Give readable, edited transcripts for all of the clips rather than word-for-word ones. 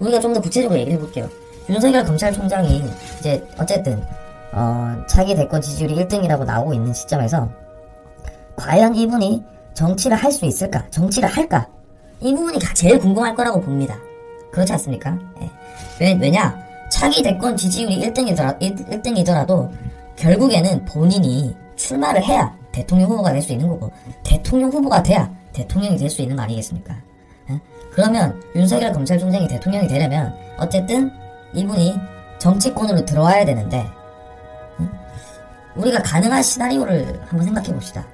우리가 좀 더 구체적으로 얘기를 해볼게요. 윤석열 검찰총장이 이제 어쨌든 차기 대권 지지율이 1등이라고 나오고 있는 시점에서 과연 이분이 정치를 할 수 있을까? 정치를 할까? 이 부분이 제일 궁금할 거라고 봅니다. 그렇지 않습니까? 예. 왜냐? 차기 대권 지지율이 1등이더라도 결국에는 본인이 출마를 해야 대통령 후보가 될 수 있는 거고, 대통령 후보가 돼야 대통령이 될 수 있는 거 아니겠습니까? 예? 그러면 윤석열 검찰총장이 대통령이 되려면 어쨌든 이분이 정치권으로 들어와야 되는데, 우리가 가능한 시나리오를 한번 생각해 봅시다.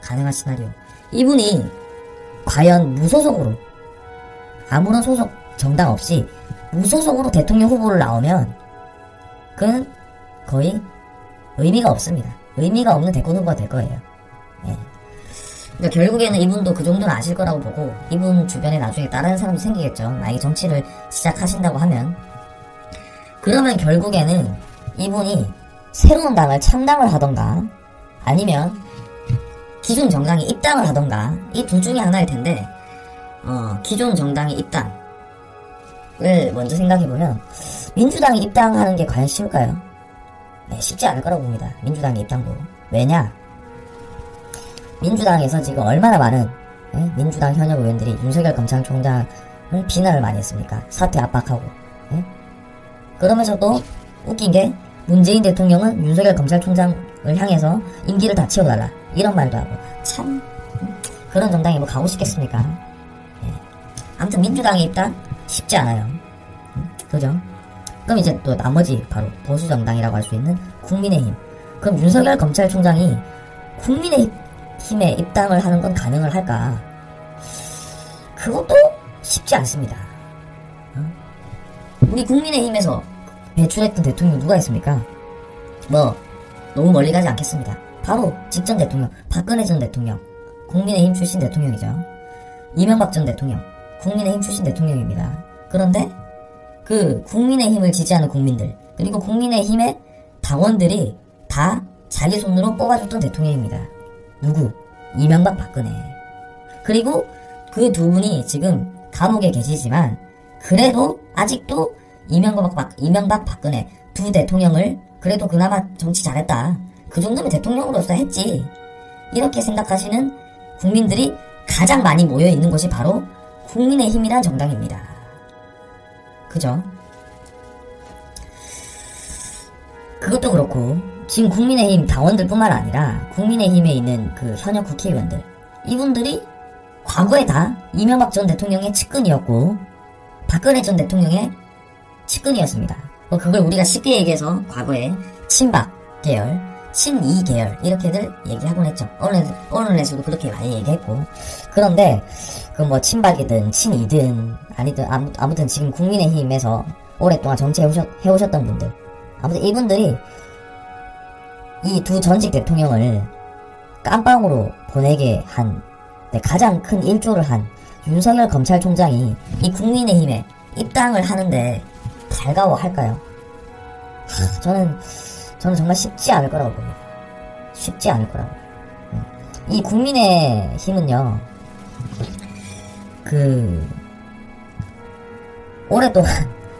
가능한 시나리오. 이분이 과연 무소속으로, 아무런 소속 정당 없이 무소속으로 대통령 후보를 나오면 그건 거의 의미가 없습니다. 의미가 없는 대권 후보가 될 거예요. 예. 그러니까 결국에는 이분도 그 정도는 아실 거라고 보고, 이분 주변에 나중에 다른 사람도 생기겠죠. 만약에 정치를 시작하신다고 하면. 그러면 결국에는 이분이 새로운 당을 창당을 하던가 아니면 기존 정당에 입당을 하던가, 이 둘 중에 하나일 텐데, 기존 정당에 입당을 먼저 생각해보면 민주당에 입당하는 게 과연 쉬울까요? 네, 쉽지 않을 거라고 봅니다. 민주당의 입당도. 왜냐? 민주당에서 지금 얼마나 많은 민주당 현역 의원들이 윤석열 검찰총장을 비난을 많이 했습니까? 사퇴 압박하고. 그러면서도 웃긴 게 문재인 대통령은 윤석열 검찰총장을 향해서 임기를 다 채워달라 이런 말도 하고. 참 그런 정당에 뭐 가고 싶겠습니까? 아무튼 민주당에 입당 쉽지 않아요. 그죠? 그럼 이제 또 나머지 바로 보수정당이라고 할 수 있는 국민의힘. 그럼 윤석열 검찰총장이 국민의힘에 입당을 하는 건 가능을 할까? 그것도 쉽지 않습니다. 우리 국민의힘에서 배출했던 대통령 누가 있습니까? 뭐 너무 멀리 가지 않겠습니다. 바로 직전 대통령 박근혜 전 대통령, 국민의힘 출신 대통령이죠. 이명박 전 대통령 국민의힘 출신 대통령입니다. 그런데 그 국민의힘을 지지하는 국민들, 그리고 국민의힘의 당원들이 다 자기 손으로 뽑아줬던 대통령입니다. 누구? 이명박 박근혜. 그리고 그 두 분이 지금 감옥에 계시지만 그래도 아직도 이명박 박근혜 두 대통령을 그래도 그나마 정치 잘했다, 그 정도면 대통령으로서 했지, 이렇게 생각하시는 국민들이 가장 많이 모여있는 곳이 바로 국민의힘이란 정당입니다. 그죠? 그것도 그렇고 지금 국민의힘 당원들 뿐만 아니라 국민의힘에 있는 그 현역 국회의원들, 이분들이 과거에 다 이명박 전 대통령의 측근이었고 박근혜 전 대통령의 측근이었습니다. 그걸 우리가 쉽게 얘기해서 과거에 친박 계열, 친이 계열 이렇게들 얘기하곤 했죠. 언론에서도 그렇게 많이 얘기했고. 그런데 그 뭐 친박이든 친이든 아니든 아무튼 지금 국민의힘에서 오랫동안 정치해오셨던 분들, 아무튼 이분들이 이 두 전직 대통령을 깜빵으로 보내게 한 가장 큰 일조를 한 윤석열 검찰총장이 이 국민의힘에 입당을 하는데 달가워할까요? 저는 정말 쉽지 않을 거라고 봅니다. 쉽지 않을 거라고. 이 국민의힘은요, 오랫동안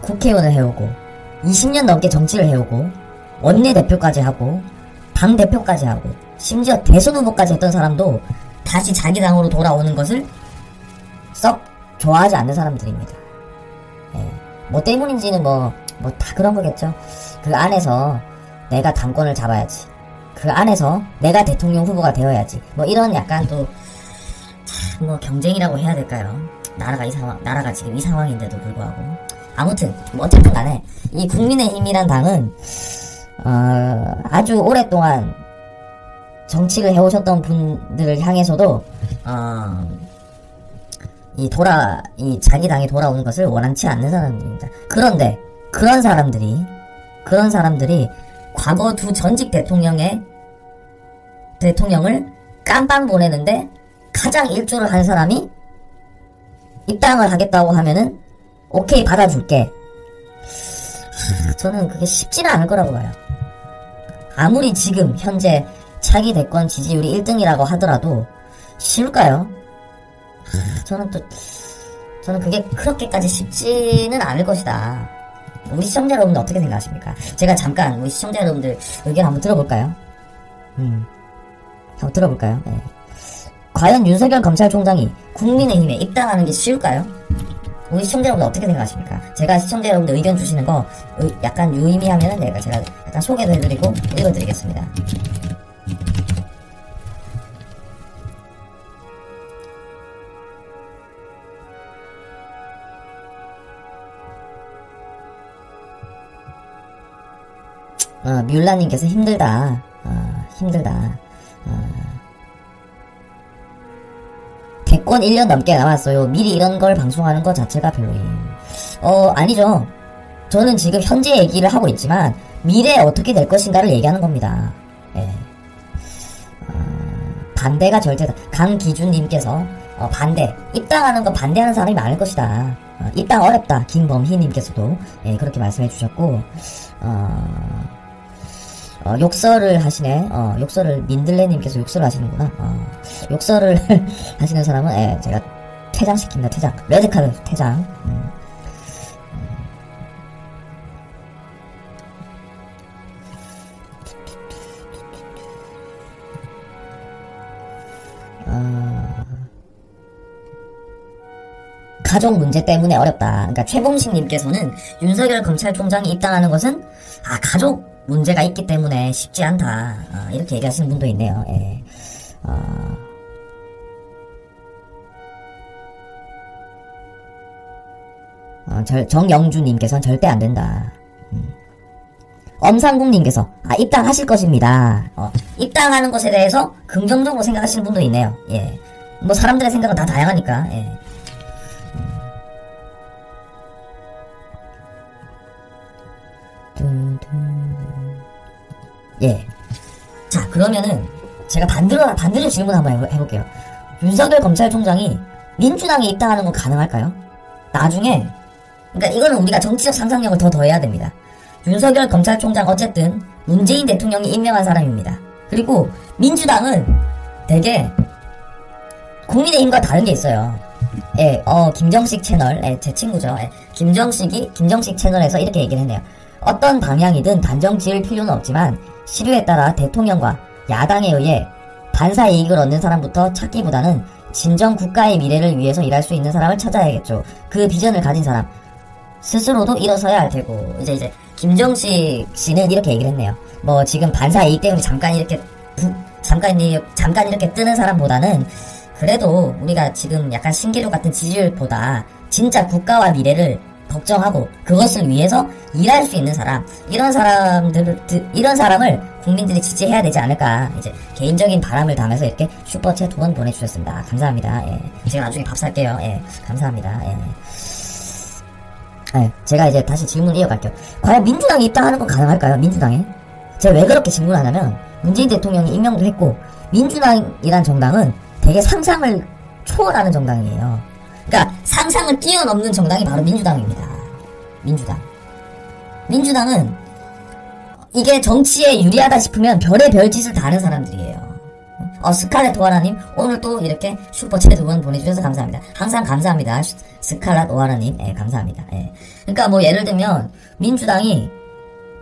국회의원을 해오고 20년 넘게 정치를 해오고 원내대표까지 하고 당대표까지 하고 심지어 대선 후보까지 했던 사람도 다시 자기 당으로 돌아오는 것을 썩 좋아하지 않는 사람들입니다. 뭐 때문인지는 뭐 다 그런 거겠죠. 그 안에서 내가 당권을 잡아야지, 그 안에서 내가 대통령 후보가 되어야지, 뭐 이런 약간 또 뭐 경쟁이라고 해야 될까요? 나라가 지금 이 상황인데도 불구하고. 아무튼 뭐 어쨌든 간에 이 국민의힘이란 당은 아주 오랫동안 정치를 해오셨던 분들을 향해서도 이 자기 당에 돌아오는 것을 원한치 않는 사람들입니다. 그런데 그런 사람들이 과거 두 전직 대통령을 깜빵 보내는데 가장 일조를 한 사람이 입당을 하겠다고 하면은 오케이 받아줄게. 저는 그게 쉽지는 않을 거라고 봐요. 아무리 지금 현재 차기 대권 지지율이 1등이라고 하더라도 쉬울까요? 저는 또 저는 그게 그렇게까지 쉽지는 않을 것이다. 우리 시청자 여러분들 어떻게 생각하십니까? 제가 잠깐 우리 시청자 여러분들 의견 한번 들어볼까요? 한번 들어볼까요? 네. 과연 윤석열 검찰총장이 국민의힘에 입당하는 게 쉬울까요? 우리 시청자 여러분들 어떻게 생각하십니까? 제가 시청자 여러분들 의견 주시는 거 약간 유의미하면은 제가 약간 소개도 해드리고 읽어드리겠습니다. 뮬라님께서 힘들다. 힘들다. 대권 1년 넘게 남았어요. 미리 이런 걸 방송하는 것 자체가 별로임. 아니죠. 저는 지금 현재 얘기를 하고 있지만 미래에 어떻게 될 것인가를 얘기하는 겁니다. 예. 반대가 절대다. 강기준님께서 반대. 입당하는 거 반대하는 사람이 많을 것이다. 입당 어렵다. 김범희님께서도 예, 그렇게 말씀해 주셨고 욕설을 하시네. 욕설을 민들레님께서 욕설을 하시는구나. 욕설을 하시는 사람은 예, 제가 퇴장시킵니다. 퇴장. 레드카드 퇴장. 가족 문제 때문에 어렵다. 그러니까 최봉식님께서는 윤석열 검찰총장이 입당하는 것은 가족 문제가 있기 때문에 쉽지 않다. 이렇게 얘기하시는 분도 있네요. 예. 정영주님께서는 절대 안 된다. 엄상국님께서 입당하실 것입니다. 입당하는 것에 대해서 긍정적으로 생각하시는 분도 있네요. 예. 뭐 사람들의 생각은 다 다양하니까. 예. 예. 자, 그러면은 제가 반대로 질문 한번 해볼게요. 윤석열 검찰총장이 민주당에 입당하는 건 가능할까요? 나중에, 그러니까 이거는 우리가 정치적 상상력을 더 더해야 됩니다. 윤석열 검찰총장 어쨌든 문재인 대통령이 임명한 사람입니다. 그리고 민주당은 되게 국민의힘과 다른 게 있어요. 예, 김정식 채널, 예, 제 친구죠. 예, 김정식 채널에서 이렇게 얘기를 했네요. 어떤 방향이든 단정 지을 필요는 없지만 시류에 따라 대통령과 야당에 의해 반사 이익을 얻는 사람부터 찾기보다는 진정 국가의 미래를 위해서 일할 수 있는 사람을 찾아야겠죠. 그 비전을 가진 사람 스스로도 일어서야 할 테고. 이제 김정식 씨는 이렇게 얘기를 했네요. 뭐 지금 반사 이익 때문에 잠깐 이렇게 뜨는 사람보다는 그래도 우리가 지금 약간 신기루 같은 지지율보다 진짜 국가와 미래를 걱정하고 그것을 위해서 일할 수 있는 사람, 이런 사람을 국민들이 지지해야 되지 않을까. 이제 개인적인 바람을 담아서 이렇게 슈퍼챗 2번 보내주셨습니다. 감사합니다. 예. 제가 나중에 밥 살게요. 예. 감사합니다. 예. 예. 제가 이제 다시 질문 이어갈게요. 과연 민주당이 입당하는 건 가능할까요? 민주당에? 제가 왜 그렇게 질문하냐면 문재인 대통령이 임명도 했고 민주당이란 정당은 되게 상상을 초월하는 정당이에요. 그러니까 상상을 뛰어넘는 정당이 바로 민주당입니다. 민주당은 이게 정치에 유리하다 싶으면 별의 별짓을 다 하는 사람들이에요. 스칼렛 오하라님 오늘 또 이렇게 슈퍼챗 2번 보내주셔서 감사합니다. 항상 감사합니다. 스칼렛 오하라님 감사합니다. 예. 그러니까 뭐 예를 들면 민주당이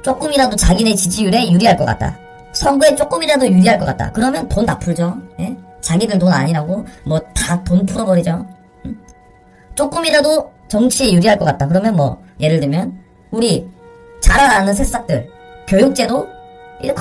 조금이라도 자기네 지지율에 유리할 것 같다. 선거에 조금이라도 유리할 것 같다. 그러면 돈 다 풀죠. 예? 자기들 돈 아니라고 뭐 다 돈 풀어버리죠. 조금이라도 정치에 유리할 것 같다. 그러면 뭐 예를 들면 우리 자라나는 새싹들 교육제도 이런